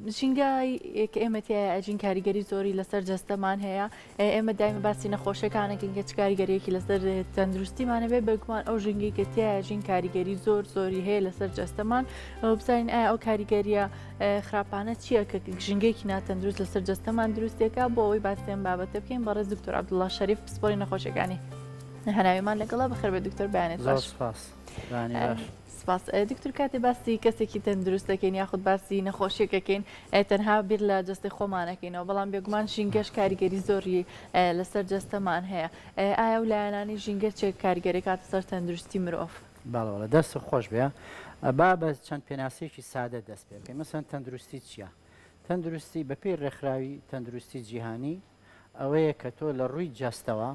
ژینگای کە ئێمە ئەجین کاریگەری زۆری لەسەر جەستەمان هەیە ئێمە دایمە باسی نەخۆشیەکانێکین کە چ کاریگەریەکی لەسەر تەندروستیمانە بێ بگومان ئەو ژینگی کە ژین کاریگەری زۆری هەیە لەسەر جەستەمان بزانین ئایا ئەو کاریگەریە خراپانە چییە کە ژینگەیەکی ناتەندروست لەسەر جەستەمان دروستێکە بۆ ئەوەی باسیێن بابەتە بکەین بەڕێز دکتۆر عەبدوڵڵا شەریف پسپۆڕی نەخۆشیەکانی هەناویمان لەگەڵا بەخێر بێ دکتۆر بەیانێت باش. سپاس دکتۆر کاتێ باسی کەسێکی تەندروست دەکەین یاخود باسی نەخۆشیەکەکەین تەنها بیر لە جەستی خۆمانەکەینەوە بەڵام بێگومان ژینگەش کاریگەری زۆری لەسەر جەستەمان هەیە ئایا و لایەنانی ژینگەر چێک کاریگەری کاتە سەر تەندروستی مرۆڤ؟ باڵەوە دەست خۆش بێ با بە چەند پێناسەیەکی سادە دەست پێ بکەین مەسەن تەندروستی چییە؟ تەندروستی بەپێی ڕێکخراوی تەندروستی جیهانی ئەوەیە کە تۆ لە ڕووی جەستەوە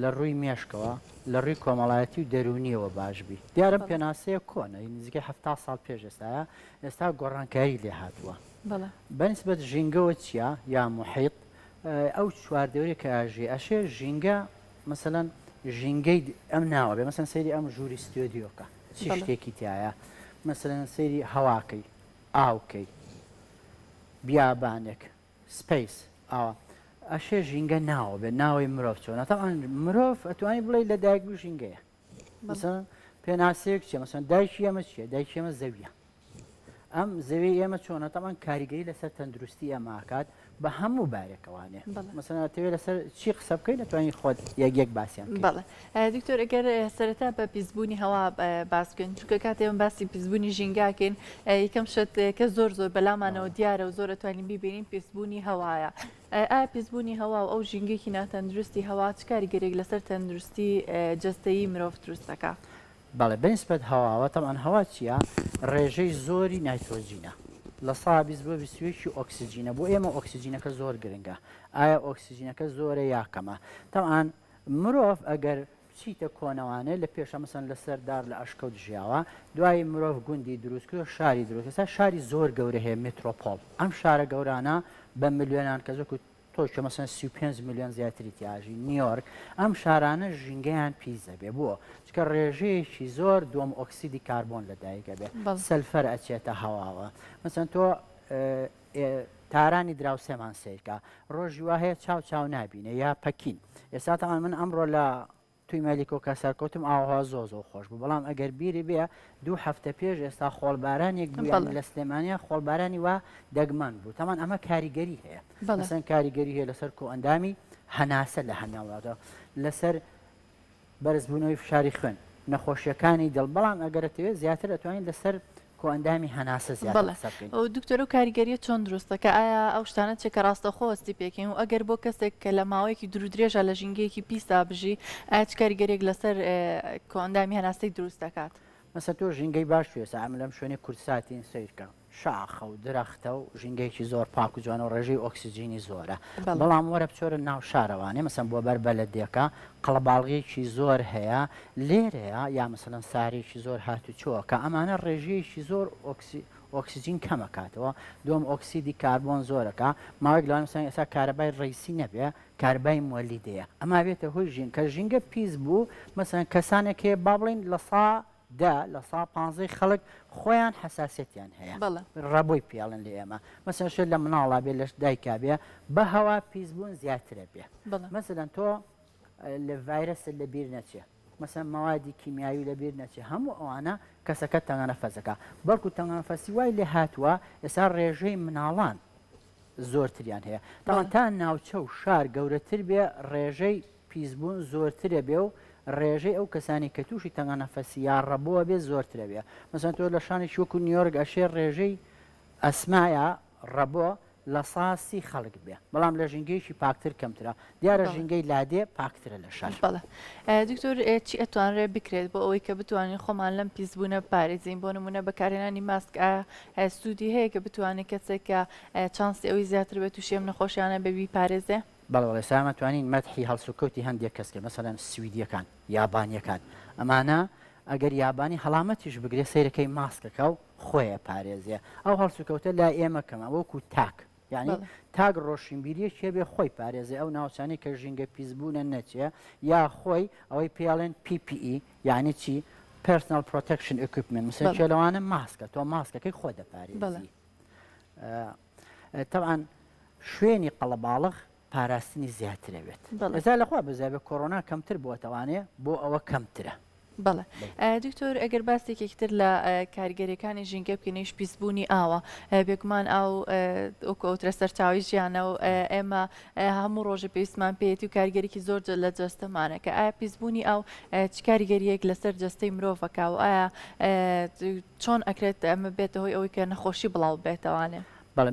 لە ڕووی مێشکەوە لە ڕووی کۆمەڵایەتی و دەرونیەوە باشبی دیارم پێناسەیە کۆنە نزیکە 70 ساڵ پێش ئێستا گۆڕانکاری لێ هاتووە بەنسبەت ژینگەوە چییە یا محیط ئەو چواردەوری کە ئاژێ ئەشێ ژینگە مەسەلەن ژینگەی ئەم ناوە بێ مەسەن سەیری ئەم ژووری ستۆدیۆکە چی شتێکی تایە مەسەلەن سەیری هەواکەی ئاوکەی بیابانێک سپیس ئاوە ئەشێ ژینگە ناوە بێ ناوەی مرۆڤ چۆنە تەمان مرۆڤ ئەتوانی بڵێ لە دایکبوو ژینگەیە مەسەن پێناسەیەک چیە مەسەن دایکی ئێمە چییە دایکی ئێمە زەویە ئەم زەوی ئێمە چۆنە تەمان کاریگەری لەسەر تەندروستی ئەماکات بە هەموو بارێکەوانێ مەسەن ئەتەوێت لەسەر چی قسە بکەین دەتوانین خۆت یەک باسییان بەڵێ دکتۆر ئەگەر سەرەتا بە پیسبوونی هەوا باسکەن چونکە کاتێمە باسی پیسبوونی ژینگاکەین یەکەم شت کە زۆر بەلامانەوە دیارە و زۆر دەتوانین ببینین پیسبوونی هەوایە ئایا پیسبوونی هەوا و ئەو ژینگێکی ناتەندروستی هەوا چ کاریگەرێک لەسەر تەندروستی جەستەیی مرۆڤ دروست دەکات؟ بەڵێ بەنسبەت هەواوە تەمان هەوا چییە ڕێژەی زۆری نایترۆجینە لە 120 بۆ 21 ئۆکسسیجینە بۆ ئێمە ئۆکسسیجینەکە زۆر گرنگە ئایا ئۆکسسیجینەکە زۆرە یاکەمە تەمان مرۆڤ ئەگەر چیتە کۆنەوانێ لە پێشە مەسەن لەسەردار لە ئەشکەوت ژیاوە دوای مرۆڤ گوندی دروستکردو شاری دروستکە شاری زۆر گەورە هەیە مترۆپۆل ئەم شارە گەورانە بە ملیۆنان کە زۆر تۆکە مەسەن 35 میلیۆن زیاتری تیاژی نیویۆرک ئەم شارانە ژینگەیان پیزە بێ بووە چکە ڕێژەیەکی زۆر دووەم ئۆکسیدی کاربۆن لەدایکە بێ سەلفەر ئەچێتە هەواوە مەسەن تۆ تارانی دراوسێمان سیرکە ڕۆژی وا هەیە چاو نابینە یا پەکین ئێستا تەمان من ئەمڕۆ لە توی مەلیکۆکە سەرکەوتم ئاوها زۆ خۆش بوو بەڵام ئەگەر بیری بێ 2 هەفتە پێش ئێستا خۆڵبارانێک بوو لە سلێمانیا خۆڵبارانی وا دەگمەن بوو تەمان ئەمە کاریگەری هەیە مەسەن کاریگەری هەیە لەسەر کۆئەندامی هەناسە لە هەناوڵاتەوە لەسەر بەرزبوونەوەی فشاری خوێن نەخۆشیەکانی دڵ بەڵام ئەگەرەتەوێت زیاتر دەتوانین لەسەر کۆئەندامی هەناسە زیاتر ئەو دکتۆر و کاریگەریە چۆن دروستەکە ئایا ئەو شتانە چێکە ڕاستەخۆ هەستی پێکەین و ئەگەر بۆ کەسێک کە لە ماوەیەکی درێژە لە ژینگەیەکی پیسا بژی ئایا چ کاریگەرێک لەسەر کۆئەندامی هەناسەی دروست دەکات؟ مەسەن تۆ ژینگەی باش پێێستا ئەم لەم شوێنی کورساتین سیرکە شاخە و درەختە و ژینگەیەکی زۆر پاک و جوانە و ڕێژەی ئۆکسسیجینی زۆرە بەڵام وەرە بچۆرە ناو شارەوانێ مەسەن بۆ بەر بەلەدێکە قەڵەباڵغیەکی زۆر هەیە لێرەیە یا مەسەلەن سارێکی زۆر هاتوچۆوە کە ئەمانە ڕێژەیەکی زۆر ئۆکسسیجین کەمەکاتەوە دوم ئۆکسیدی کاربۆن زۆرەکە ماوەیەک لەوان مەسەن ئێستا کارەبای ڕێیسی نەبێ کاربای مۆلیدەیە ئەما بێتە هۆی ژین کە ژینگە پیس بوو مەسەن کەسانێک هەیە با بڵین لە لە 150 خەڵک خۆیان حساسێتیان هەیە ڕەبۆی پیاڵن لە ئێمە مەسەن شێت لە مناڵا بێ لەش دایکا بێ بە هەوا پیسبوون زیاترە بێ مەسەلەن تۆ لە ڤایرەسە لە بیر نەچێ مەسەن مەوادی کیمیاوی لە بیر نەچێ هەموو ئەوانە کەسەکە تەنگانەفەسەکە بەڵکو تەنگانەفەسی وای لێ هاتووە ئێستا ڕێژەی مناڵان زۆرتریان هەیە تاوان تا ناوچە و شار گەورەتر بێ ڕێژەی پیسبوون زۆرترە بێ و ڕێژەی ئەو کەسانی کە تووشی تەنگانەفەسی یا ڕەبووە بێ زۆرترە بێ مەسەن تۆ لە شانی وەکو نیویۆرک ئەشێ ڕێژەی ئەسمایە ڕەبووە لە 130 خەڵک بێ بەڵام لە ژینگەیەکی پاکتر کەمترە دیارە ژینگەی لادێ پاکترە لە شار دکتۆر چی ئەتوانرێ بکرێت بۆ ئەوەی کە بتوانین خۆمان لەم پیسبوونە پارێزین بۆ نمونە بەکارهێنانی ماسک سوودی هەیە کە بتوانێت کەسێک کە چانسی ئەوی زیاتر بێت و شێم نەخۆشیانە بەبی پارێزێ بەڵێ سامەتوانین مەدحی هەڵسوکەوتی هەندێک کەسکە مەسەلەن سویدیەکان یابانیەکان ئەمانە ئەگەر یابانی هەڵامەتیش بگرێ سیرەکەی ماسکەکە و خۆیە پارێزیە ئەو هەڵسوکەوتە لا ئێمە کەمە وەکو تاک یعنی تاگ ڕۆشنبیریە شێبێ خۆی پارێزێ ئەو ناوچانی کە ژینگە پیسبوونە نەچێ یا خۆی ئەوەی پێڵێن PPE یعنی چی Personal Protection Equipment مثل چێلەوانە ماسکە تۆ ماسکەکەی خۆ دەپارێزی تەوان شوێنی قەڵەباڵغ پاراستنی زیاترەوێت ئێستا لەخوا بزای بە کۆڕۆنا کەمتر بووەتەوانێ بۆ ئەوە کەمترە. بەڵێ دکتۆر ئەگەر باستێکێکتر لە کاریگەریەکانی ژینگە بکەینەوەی پیسبوونی ئاوە بێگومان ئاو ئەوکەوترە سەرچاوی ژیانە و ئێمە هەموو ڕۆژە پێویستمان پێێتی و کاریگەریکی زۆر لە جەستەمانە کە ئایا پیسبوونی ئاو چ کاریگەریەک لەسەر جەستەی مرۆڤەکە و ئایا چۆن ئەکرێت ئەمە بێتە هۆی ئەوەی کە نەخۆشی بڵاو بێتەوانێ. بەڵێ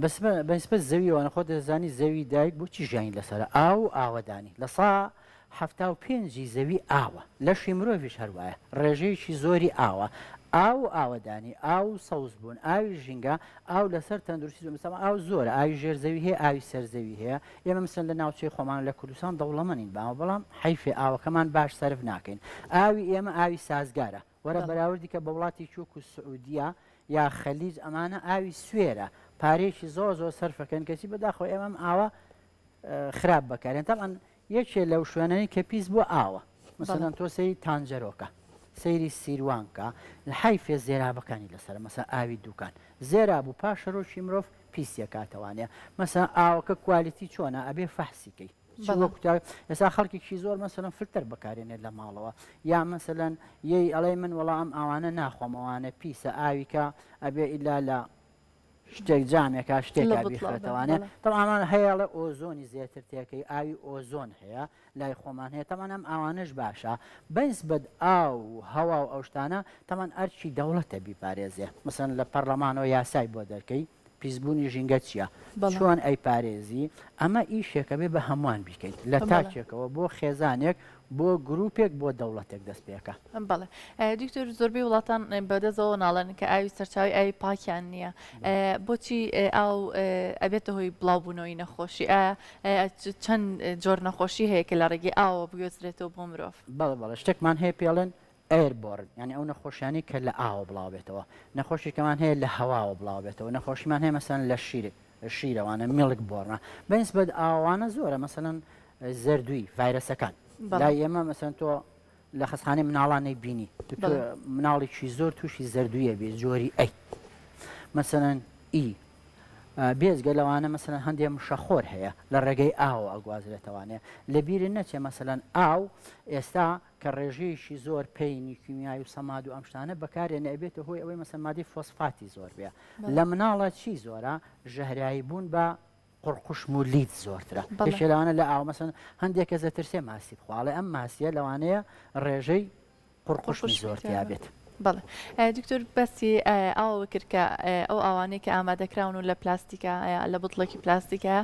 بەسبەت زەویەوەنە خۆ دەزانی زەوی دایک بۆچی ژیانی لەسەر ئاو ئاوەدانی لە سا 75 زەوی ئاوە لەشی مرۆڤیش هەروایە ڕێژەیەکی زۆری ئاوە ئاو ئاوەدانی ئاو سەوز بوون ئاوی ژینگە ئاو لەسەر تەندروستی زۆر ئاو زۆرە ئاوی ژێرزەوی هەیە ئاوی سەرزەوی هەیە ئێمە مثلەن لە ناوچەی خۆمان لە کوردستان دەوڵەمەنین باوە بەڵام حیفێ ئاوەکەمان باش سەرف ناکەین ئاوی ئێمە ئاوی سازگارە وەرە بەراوردی کە بە وڵاتی چووک و سعودیە یا خەلیج ئەمانە ئاوی سوێرە پارێکی زۆر سەرفەکەن کەسی بەداخۆ ئێمەم ئاوە خراپ بەکارێن تاان یەکێ لەو شوێنەی کە پیس بۆ ئاوە مثلەن تۆ سەیری تانجەرۆکە سەیری سیروانکە حیفێ زێرابەکانی لەسەر مەسە ئاوی دوکان زێرا بوو پاشەڕۆکی مرۆڤ پیسیە کاتەوانەیە مەسە ئاوەکە کوالیتی چۆنە ئەبێ فەحسیکەی ئێستا خەڵکێکی زۆر مەسەلەن فلتەر بەکارێنێت لە ماڵەوە یا مەسەلەن یەی ئەڵێ من وەڵام ئەوانە ناخۆم ئەوانە پیسە ئاویکە ئەبێ ئیلا لە شتێک جامێکە شتێکا بیخێتەوانێ تەمامان هەیەڵە ئۆزۆنی زیاتر تێکەی ئاوی ئۆزۆن هەیە لای خۆمان هەیە تەمان ئەم ئەوانش باشە بەنس بەد ئاو هەوا و ئەو شتانە تەمان ئەرچی دەوڵەتە بیپارێزێ مثلەن لە پەرلەمانەوە یاسای بۆ دەرکەی پیسبوونی ژینگە چییە چۆن ئەی پارێزی ئەمە ئیشێکە بێ بە هەمووان بیکەیت لە تاچێکەوە بۆ خێزانێک بۆ گرروپێک بۆ دەوڵەتێک دەست پێەکە بەڵێ دکتۆر زۆربەی وڵاتان بەدەزەوە ناڵێن کە ئاوی سەرچاوی ئاوی پاکیان نییە بۆچی ئاو ئەبێتە هۆی بڵاوبوونەوەی نەخۆشی چەند جۆر نەخۆشی هەیە کە لە ڕێگەی ئاوە بگوێزرێتەوە بۆ مرۆڤ بەڵێ شتێکمان هەیە پێڵێن ئەیربۆرن یعنی ئەو نەخۆشیانی کە لە ئاوە بڵاو بێتەوە نەخۆشیکەمان هەیە لە هەواوە بڵاو بێتەوە نەخۆشیمان هەیە مەسەن لە شیرەوانە میڵک بۆڕە بەنس بەد ئاوانە زۆرە مەسەن زەردووی ڤایرەسەکان لای ئێمە مەسەن تۆ لە خەسخانەی مناڵانەی بینی مناڵێکی زۆر تووشی زەردوویە بێ جۆری ئەی مەسەن ئی بێزگە لەوانە مەسەن هەندێک مشەخۆر هەیە لە ڕێگەی ئاوە ئەگوازرێتەوانێ لە بیرە نەچێ مەسەن ئاو ئێستا کە ڕێژەیەکی زۆر پێینی کیمیایی و سەماد و ئەمشتانە بەکارێنە ئەبێتە هۆی ئەوەی مەسەمادی فۆسفاتی زۆر بێ لە مناڵە چی زۆرە ژەهرایی بوون بە قڕقوشم و لیت زۆرترە پێشێ لەوانە لە ئاو مەسەن هەندێک کە زەترسێ ماسی بخواڵێ ئەم ماسیە لەوانەیە ڕێژەی قڕقوشمی زۆرتیا بێت. بەڵێ دکتۆر بەسی ئاوە کرد کە ئەو ئاوانەیە کە ئامادەکراون و لە پلاستیکە لە بوتڵێکی پلاستیکە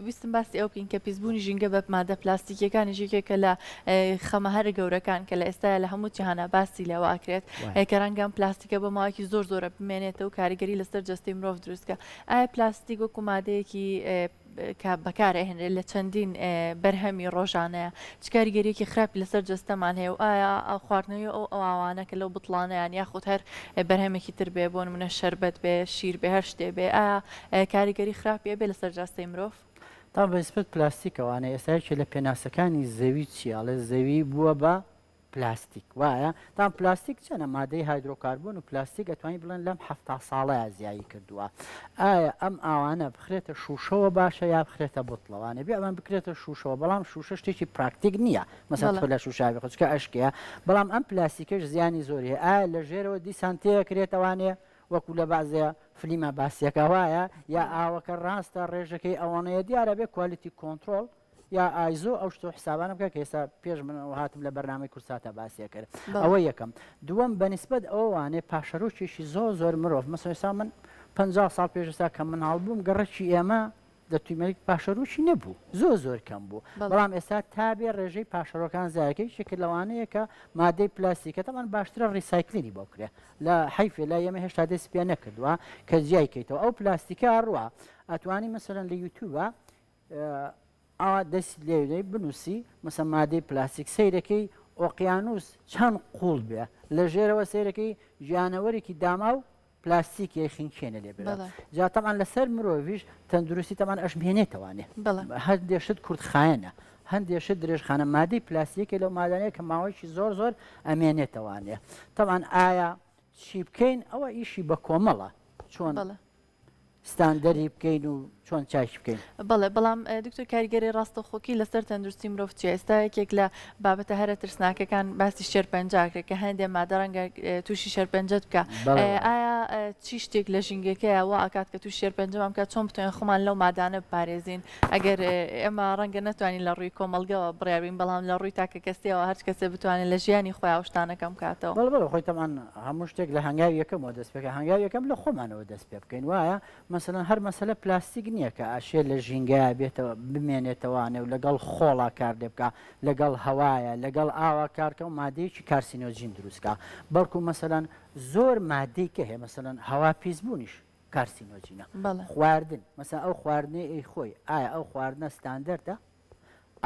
ویستم باسی ئەو بکەین کە پیسبوونی ژینگە بە مادە پلاستیکیەکانی ژێکێکە لە خەمە هەر گەورەکان کە لە ئێستا لە هەموو جیهانە باسی لەوە ئاکرێت کە ڕەنگەم پلاستیکە بە ماوەیەکی زۆرە بمێنێتەوە و کاریگەری لەسەر جەستەی مرۆڤ دروستکە ئایا پلاستیک وەکو مادەیەکی کە بەکارهێنرێت لە چەندین بەرهەمی ڕۆژانەیە چ کاریگەریەکی خراپی لەسەر جەستەمان هەیە و ئایا خواردنەوەی ئەو ئاوانە کە لەو بتڵانەیان یاخود هەر بەرهەمێکی تر بێ بۆ نمونە شەربەت بێ شیر بێ هەر شتێ بێ ئایا کاریگەری خراپیە بێ لەسەر جەستەی مرۆڤ تا بەنسبەت پلاستیکەوانە ئێستاکە لە پێناسەکانی زەوی چیاڵە زەوی بووە بە پلاستیک وایە تا پلاستیک چەنە مادەی هایدرۆکاربۆن و پلاستیک ئەتوانی بڵێن لەم 70 ساڵەیە زیایی کردووە ئایا ئەم ئاوانە بخرێتە شوشەوە باشە یا بخرێتە بوتڵەوانە بێ ئەوان بکرێتە شوشەوە بەڵام شوشە شتێکی پراکتیک نییە مەسەڵەن لە شوشاوی خۆچکە ئەشکەیە بەڵام ئەم پلاستیکەش زیانی زۆری هەیە ئایا لە ژێرەوە دیسان تێکرێتەوانێ وەکو لە بازەیە فلیمە باسیەکە وایە یا ئاوەکە ڕاستە ڕێژەکەی ئەوانەیە دیارە بێ کوالیتی کۆنتترۆل یا ئایزۆ ئەو شتۆ حسابانە بکە کە ئێستا پێش من هاتم لە بەرنامەی کورساتە باسیە کرد ئەوە یەکەم دووەم بەنسبەت ئەوانێ پاشەرۆکێکی زۆر مرۆڤ مەسەڵەن ئێستا من 50 ساڵ پێشستا کە مناڵ بووم گەڕەکی ئێمە دەتویمەری پاشەرۆکی نەبوو زۆر کەم بوو بەڵام ئێستا تابێ ڕێژەی پاشەرۆکان زیاکەی شکل لەوانەیە کە مادەی پلاستیکە تەمان باشترە ڕیسایکلینی بۆ کرێ لە حیفێ لای ئێمە هێشتا دەست پێ نەکردووە کە جیایکەیتەوە ئەو پلاستیکە ڕوە ئەتوانی مەسەڵەن لە یوتیوبە ئاوا دەست لێ بنووسی مەسە مادەی پلاستیک سەیرەکەی ئۆقیانوس چەند قوڵ بێ لە ژێرەوە سەیرەکەی ژیانەوەرێکی داما و پلاستیکی خینکێنە لێ بێت جا تەمان لەسەر مرۆڤیش تەندروستی تەمان ئەشبێنێتەوانێ هەندێشت کوردخایەنە هەندێشت درێژخانە مادەی پلاستیکی لەو مادانەیە کە ماوەیەکی زۆر ئەمێنێتەوانێ تەمان ئایا چی بکەین ئەوە ئیشی بە کۆمەڵە چۆن ستاندەری بکەین و چۆن چاکی بکەین. بەڵێ بەڵام دکتۆر کاریگەری ڕاستەخۆکی لەسەر تەندروستی مرۆڤ چیە؟ ئێستا یەکێک لە بابەتە هەرە ترسناکەکان باسی شێرپەنجەکرێت کە هەندێک مادە ڕەنگە تووشی شێرپەنجەت بکە. ئایا چی شتێک لە ژینگەکەیە وا ئاکات کە تووشی شێرپەنجەمان بکات چۆن بتوانین خۆمان لەو مادانە بپارێزین ئەگەر ئێمە ڕەنگە نەتوانین لە ڕووی کۆمەلگەوە بڕیاوین بەڵام لە ڕووی تاکە کەسیەوە هەر کەسێ بتوانێت لە ژیانی خۆی شتانەکەم بکاتەوە. بەڵێ خۆی تەمان هەموو شتێک لە هەنگاوی یەکەمەوە دەست پێکە هەنگاوی یەکەم لە خۆمانەوە دەست پێ بکەین وایە مەسەلەن هەر مەسەلە پلاستیک نییە کە ئاشێ لە ژینگایە بێتەوە بمێنێتەوانێ و لەگەڵ خۆڵا کار دێ بکە لەگەڵ هەوایە لەگەڵ ئاوا کارکە و مادەیەکی کارسینۆجین دروستکە بەڵکو مەسەلەن زۆر مادەی کە هەیە مەسەلەن هەوا پیسبوونیش کارسینۆجینە خواردن مەسەن ئەو خواردنی ئەی خۆی ئایا ئەو خواردنە ستاندەردە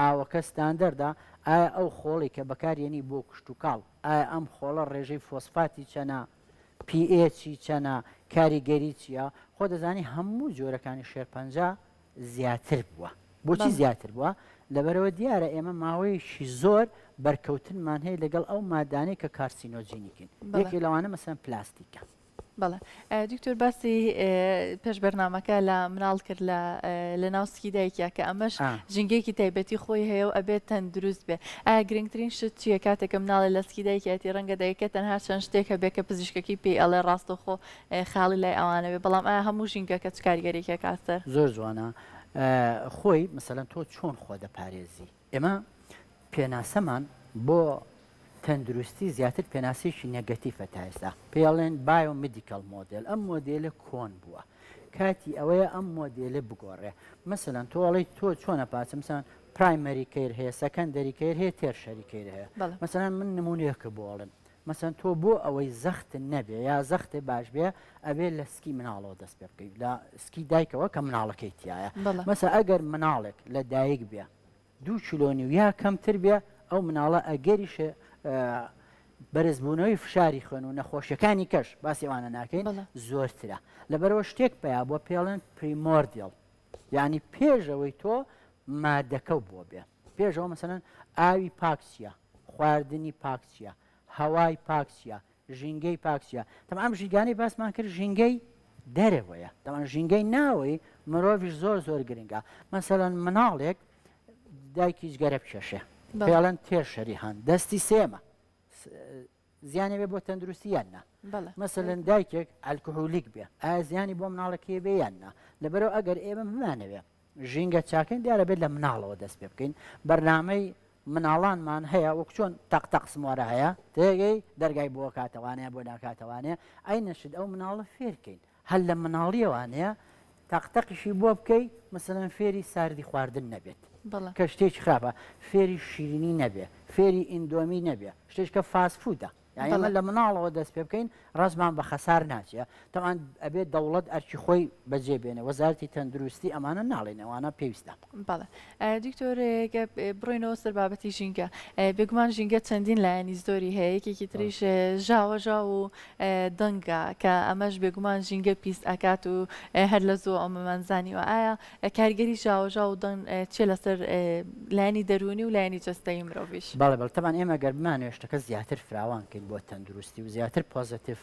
ئاوەکە ستاندەردا ئایا ئەو خۆڵی کە بەکارێنی بۆ کشت و کاڵ ئایا ئەم خۆڵە ڕێژەی فۆسفاتی چەنە پی چەنە کاریگەری چییە خۆ دەزانی هەموو جۆرەکانی شێرپەنجە زیاتر بووە بۆچی زیاتر بووە لەبەرەوە دیارە ئێمە ماوەیەکی زۆر بەرکەوتنمان هەیە لەگەڵ ئەو مادانەی کە کارسینۆجینیکن یەکی لەوانە مەسەن پلاستیکە. بەڵێ دکتۆر باسی پێش بەرنامەکە لە مناڵ کرد لە ناوسکی دایکیا کە ئەمەش ژینگەیەکی تایبەتی خۆی هەیە و ئەبێت تەندروست بێ ئایا گرنگترین شت چیە کاتێکە مناڵی لە سکی دایکەتی ڕەنگە دایکە تەنها چەند شتێک هەبێت کە پزیشکەکەی پێی ئەڵێ ڕاستەخۆ خاڵی لای ئەوانە بێ بەڵام ئایا هەموو ژینگەکە چ کاریگەریەکە کاتەر زۆر جوانە خۆی مەسەلەن تۆ چۆن خۆ دەپارێزی ئێمە پێناسەمان بۆ تەندروستی زیاتر پێناسێکی نەگەتیفە تا ئێستا پێڵێن بایۆمدیکەل مۆدل ئەم مۆدلە کۆن بووە کاتی ئەوەیە ئەم مۆدلە بگۆڕێ مەسەلەن تۆڵی تۆ چۆنە پاچمسان پرایمەری کەیر هەیە سەکەندەری کەیر هەیە تێرشەری کەیر هەیە مەسەلەن من نمونەیەکە بۆڵن مەسەن تۆ بۆ ئەوەی زەختن نەبێ یا زەختێ باش بێ ئەبێ لە سکی مناڵەوە دەست پێ بکەیت لە سکی دایکەوە کە مناڵەکەی تایە مەسە ئەگەر مناڵێک لە دایک بێ 2 کیلۆنی و یا کەمتر بێ ئەو مناڵە ئەگەریشە بەرزبوونەوەی فشاری خوێن و نەخۆشیەکانی کەش باسیوانە ناکەین زۆرترە لەبەرەوە شتێک پێیا بۆ پێڵێن پریمۆردیڵ یعنی پێشەوەی تۆ مادەکە بۆ بێ پێشەوە مەسەلەن ئاوی پاکسیە خواردنی پاکسیە هەوای پاکسیە ژینگەی پاکسیە تەمام ئەم ژینگانەی باسمان کرد ژینگەی دەرەوەیە تەمان ژینگەی ناوەی مرۆڤش زۆر گرنگە مەسەلەن مناڵێک دایکی جگەرە بکێشێ پێڵەن تێرشەری هەن دەستی سێمە زیانێ بێ بۆ تەندروستی یاننا مەسەلەن دایکێک ئەلکۆهۆلیک بێ ئایا زیانی بۆ مناڵەکەی بێ یاننا لەبەرەوە ئەگەر ئێمە بمانەوێ ژینگە چاکەین دیارە بێت لە مناڵەوە دەست پێ بکەین بەرنامەی مناڵانمان هەیە وەک چۆن تەقتەق سموارە هەیە تێگەی دەرگای بۆ کاتەوانەیە بۆ ناکاتەوانەیە ئەی نەشت ئەو مناڵە فێرکەین هەل لە مناڵیەوانەیە تەقتەقیشی بۆ بکەیت مەسەلەن فێری ساردی خواردن نەبێت کە شتێکی خراپە فێری شیرینی نەبێ فێری ئیندۆمی نەبێ شتێککە فاسفودە یعنی ئەمە لە مناڵەوە دەست پێ بکەین ڕازمان بە خەسار ناچێ تەمان ئەبێت دەوڵەت ئەرکی خۆی بەجێبێنێ وەزارەتی تەندروستی ئەمانە ناڵێن ئەوانە پێویستە بەڵێ دکتۆرێکە بڕۆینەوە سەر بابەتی ژینگە بێگومان ژینگە چەندین لایەنی زۆری هەیە یەکێکی تریش ژاوەژا و دەنگە کە ئەمەش بێگومان ژینگە پیس ئەکات و هەر لە زۆ ئەمەمانزانیوە ئایا کاریگەری ژاوەژا و دەنگ چێ لەسەر لایەنی دەرونی و لایەنی جەستەی مرۆڤیش بەڵێ تەمان ئێمە گەر بمانوێ شتەکە زیاتر فراوانکەین بۆ تەندروستی و زیاتر پۆزتیف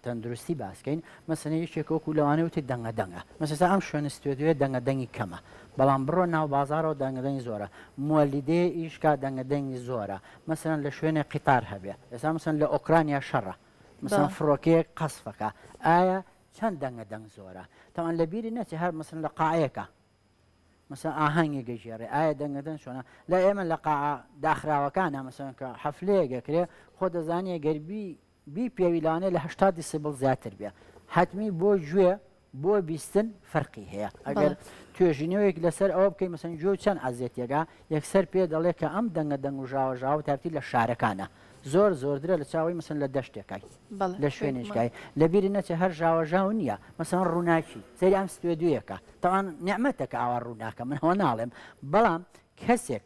تەندروستی باسکەین مەسەنە یەکێکۆکو لەوانەیە وتی دەنگە مەسەسا ئەم شوێنە ستێدوێ دەنگی کەمە بەڵام بڕۆ ناو بازارەوە دەنگدەنگی زۆرە مۆلیدێ ئیشکا دەنگدەنگی زۆرە مەسەن لە شوێنە قیتار هەبێ ئێستا مەسەن لە ئۆکرانیا شەڕە مەسەن فڕۆکەیەک قەسفەکە ئایا چەند دەنگ زۆرە تەوان لە بیری نەچێ هەر مەسەن لە قاعەکە مەسەن ئاهەنگی گەژێڕێ ئایا دەنگدەن شۆنە لە ئێمە لە قاع داخراوەکانە مەسەن کە حەفلەیەکەکرێ خۆ دەزانێ گەربی بی پێویلانێ لە 80 دیسیبل زیاتر بێ حتمی بۆ گوێ بۆ بیستن فەرقی هەیە ئەگەر توێژینەوەیەک لەسەر ئەوە بکەین مەسەن گوێ چەند ئازیەتێگا یەکسەر پێ دەڵێ کە ئەم دەنگ و ژاوە تابتی لە شارەکانە زۆردرە لە چاوی مەسەن لە دەشتێکای لە شوێنێشکای لە بیری نەچێ هەر ژاوە نییە مەسەن ڕووناکی سەری ئەم ستێدویەکە تەوان نیعمەتەکە ئاوا ڕووناکە منەوە ناڵێم بەڵام کەسێک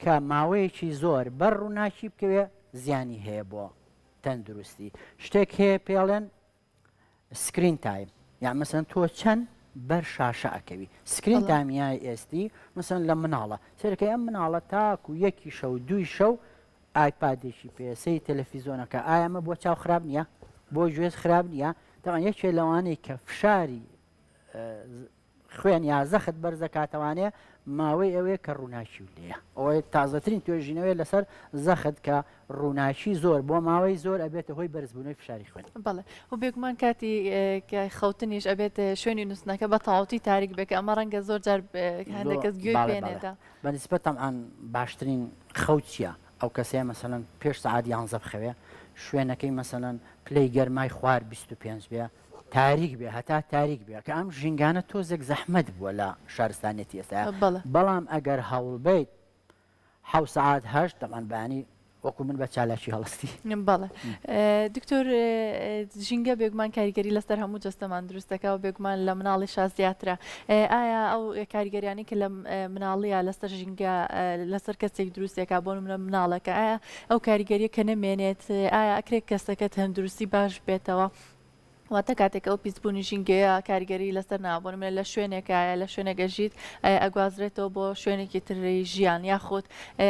کە ماوەیەکی زۆر بەر ڕووناکی بکەوێ زیانی هەیە بۆ تەندروستی شتێک هەیە پێڵێن سکرین تایم یان مەسەن تۆ چەند بەر شاشە ئەکەوی سکرین تایمیای ئێستی مەسەن لە مناڵە سەرەکەی ئەم مناڵە تاکو یەکی شەو دوی شەو ئایپادێکی پێسەی تەلەڤیزۆنەکە ئایامە بۆ چاو خراپ نییە بۆ گوێز خراپ نییە تاوان یەکێ لەوانەیە کە فشاری خوێن یا زەخت بەرزەکاتەوانێ ماوەی ئەوەیە کە ڕووناچی و لێە ئەوەی تازەترین توێژینەوەی لەسەر زەخت کە ڕووناچی زۆر بۆ ماوەی زۆر ئەبێتە هۆی بەرزبوونەوەی فشاری خوێن. بەڵێ و بێگومان کاتی خەوتنیش ئەبێت شوێنی نووسنەکە بە تەواوەتی تاریک بێکە ئەمە ڕەنگە زۆر جار هەندێک کەس گوێی پێنێدا. بەنسبەت ئەم باشترین خەوت چییە؟ ئەو کەسەیە مەسەڵەن پێش سەعات 11 بخەوێ شوێنەکەی مەسەڵەن پلەی گەرمای خوار 25 بێ تاریک بێ هەتا تاریک بێ کە ئەم ژینگانە تۆزێک زەحمەت بووە لە شارستانێتی ئێستا بەڵام ئەگەر هەوڵ بیت 7 ساعات 8 دەمانبانی وەکو من بە چالاکی هەڵستی. بەڵێ دکتۆر ژینگە بێگومان کاریگەری لەسەر هەموو جەستەمان دروستەکە و بێگومان لە مناڵی شازیاترە ئایا ئەو کاریگەریانی کە لە مناڵیە لەسەر ژینگە لەسەر کەسێک دروستێکا بۆ منە مناڵەکە ئایا ئەو کاریگەریە کە نەمێنێت ئایا ئەکرێت کەسەکە تەندروستی باش بێتەوە واتە کاتێک ئەو پیسبوونی ژینگەیە کاریگەری لەسەر نابوون منە لە شوێنێکایە لە شوێنێکە ژیت ئەگوازرێتەوە بۆ شوێنێکی تری ژیان یاخۆت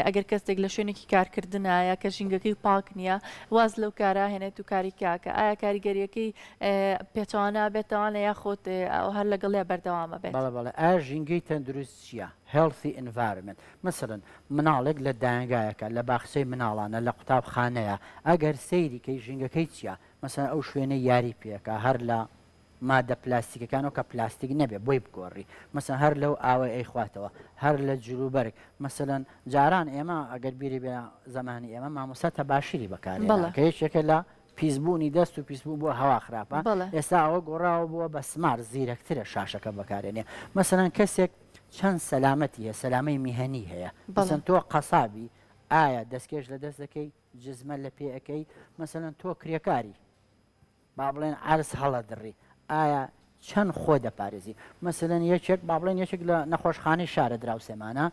ئەگەر کەسێک لە شوێنێکی کارکردنایە کە ژینگەکەی پاک نییە واز لەو کارا هێنێت و کاری کاکە ئایا کاریگەریەکەی پێچوانە بێتەوانە یاخۆت هەر لەگەڵیا بەردەوامە بێت. بەڵێ ئایا ژینگەی تەندروست چییە؟ healthy environment مثلن مناڵێک لە دایانگایەکە لە باخچەی مناڵانە لە قوتابخانەیە ئەگەر سەیریکەی ژینگەکەی چییە؟ مەسەن ئەو شوێنە یاری پێەکە هەر لە مادە پلاستیکەکانەوە کە پلاستیک نەبێ بۆی بگۆڕی مەسەن هەر لەو ئاوای ئەیخواتەوە هەر لە جلوبەرگ مەسەن جاران ئێمە ئەگەر بیری بێ زمانی ئێمە مامۆستا تەباشیری بەکارێنێت کە یەکێکە لە پیسبوونی دەست و پیسبوو بۆ هەوا خراپە ئێستا ئەوە گۆڕاوە بووە بە سمار زیرەکترە شاشەکە بەکارێنێ مەسەن کەسێک چەند سەلامەتی هەیە سەلامەی میهەنی هەیە مەسەن تۆ قەسابی ئایا دەستکێش لە دەست دەکەی جزمە لە پێەکەی مەسەن تۆ کرێکاری با بڵێن عرس هەڵە دڕی ئایا چەند خۆ دەپارێزی مەسەن یەکێک با بڵێن یەکێک لە نەخۆشخانەی شارە دراوسێمانە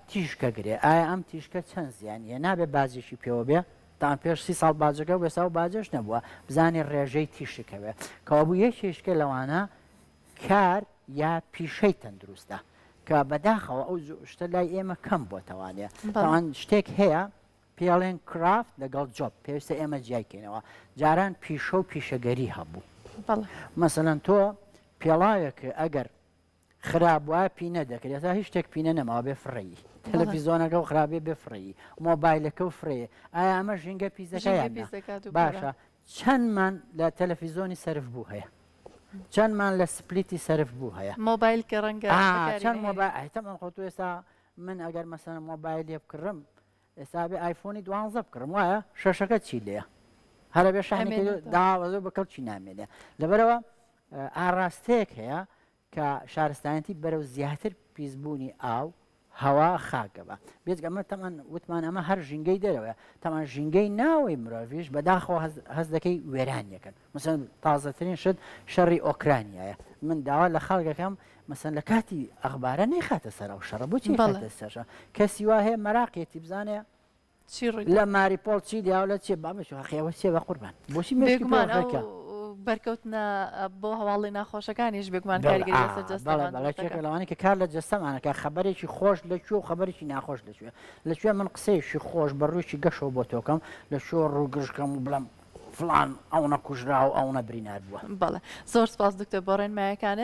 تیشکە گرێ ئایا ئەم تیشکە چەند زیانیە نابێت بازێکی پێوە بێ تا پێش 30 ساڵ باجەکە وێستا و باجەش نەبووە بزانێ ڕێژەی تیشکەوێ کەوا بوو یەکێشکە لەوانە کار یا پیشەی تەندروستە کە بەداخەوە ئەو شتە لای ئێمە کەم بۆتەوانێ تاوان شتێک هەیە پێڵێن کرافت لەگەڵ جۆب پێویستە ئێمە جیایکەینەوە جاران پیشە و پیشەگەری هەبوو مەسەلەن تۆ پێڵاوێکە ئەگەر خراپ وایە پینە دەکرێت تا هیچ شتێک پینە نەماوە بێ فڕی تەلەڤیزۆنەکە و خراپێ بێ فڕی مۆبایلەکە و فرێ ئایا ئەمە ژینگە پیزەکەیان باشە چەندمان لە تەلەڤیزۆنی سەرف بوو هەیە چەندمان لە سپلیتی سەرف بوو هەیە مۆبایل کە ڕەنگە چەند مۆبایل خۆ ئێستا من ئەگەر مەسەن مۆبایل لێ بکڕم ئێستا بێ ئایفۆنی 12 بکڕم وایە شەشەکە چی لێە هەرە بێ شانێکی داوەزە بەکەڵ چی نامێنێ لەبەرەوە ئاراستەیەک هەیە کە شارستانەتی بەرەو زیاتر پیسبوونی ئاو هەوا خاکەوە بێتگەمە تەمان وتمان ئەمە هەر ژینگەی دەرەوە تەمان ژینگەی ناوەی مرۆڤیش بەداخەوە هەست دەکەی وێرانیەکەن مەسەن تازەترین شت شەڕی ئۆکرانیایە من داوا لە خەڵکەکەم مەسەن لە کاتی ئەخبارە نەیخاتە سەر و شەڕە بۆچی سەرشە کەسی وا هەیە مەراقێتی بزانێ لە ماریپۆڵ چی دیاو لە چێ بامەش خەیەوە چێ بە قوربان بۆچی مێکە بەرکەوتنە بۆ هەواڵی ناخۆشەکانیش بێگومان کاریگەری لەسەر جەستەمانێک لەوانی کە کار لە جەستەمانەکە خەبەرێکی خۆش لەکوێ و خەبەرێکی ناخۆش لەکوێ من قسەیەکی خۆش بە ڕوویی گەشەوە بۆ تۆکەم لە شۆ ڕووگەشتکەم و بڵم فلان ئەو نەکوژرا و ئەو نەبرینار بووە بەڵێ زۆر سپاس دکتۆر بۆ ڕێنمایەکانە